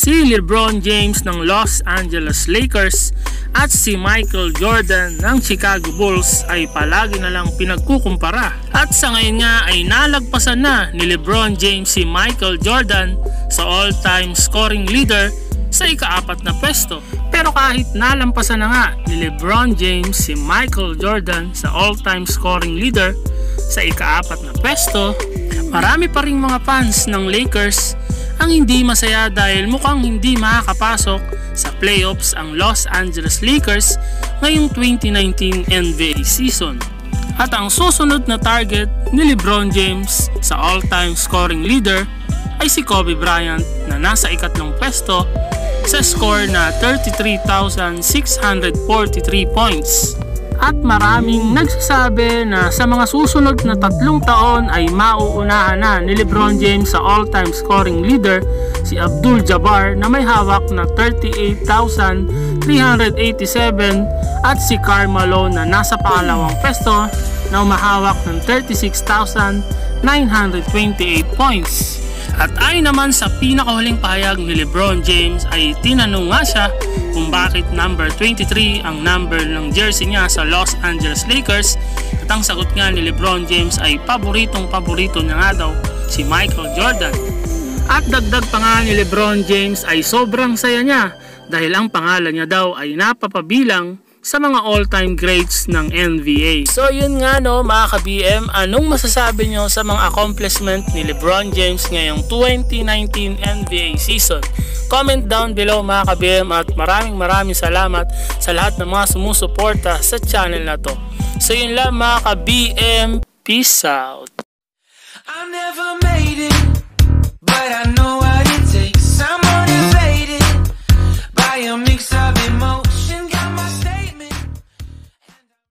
si LeBron James ng Los Angeles Lakers at si Michael Jordan ng Chicago Bulls ay palagi na lang pinagkukumpara. At sa ngayon nga ay nalagpasan na ni LeBron James si Michael Jordan sa all-time scoring leader sa ika-4 na pwesto. Pero kahit nalampasan na nga ni LeBron James si Michael Jordan sa all-time scoring leader sa ika-4 na pwesto, marami pa ring mga fans ng Lakers ang hindi masaya dahil mukhang hindi makakapasok sa playoffs ang Los Angeles Lakers ngayong 2019 NBA season. At ang susunod na target ni LeBron James sa all-time scoring leader ay si Kobe Bryant na nasa ika-3 pwesto sa score na 33,643 points. At maraming nagsasabi na sa mga susunod na 3 taon ay mauunahan na ni LeBron James sa all-time scoring leader si Abdul Jabbar na may hawak na 38,387 at si Karl Malone na nasa pangalawang pwesto na umahawak ng 36,928 points. At ayon naman sa pinakahuling pahayag ni LeBron James ay tinanong nga siya kung bakit number 23 ang number ng jersey niya sa Los Angeles Lakers, at ang sagot nga ni LeBron James ay paborito niya nga daw si Michael Jordan. At dagdag pa nga ni LeBron James ay sobrang saya niya dahil ang pangalan niya daw ay napapabilang sa mga all-time greats ng NBA. So yun nga no mga ka-BM, anong masasabi nyo sa mga accomplishment ni LeBron James ngayong 2019 NBA season? Comment down below mga ka-BM, at maraming salamat sa lahat ng mga sumusuporta sa channel na to. So yun lang mga ka-BM, peace out! I never made it, but I know what it takes. I'm motivated by a mix of emotions.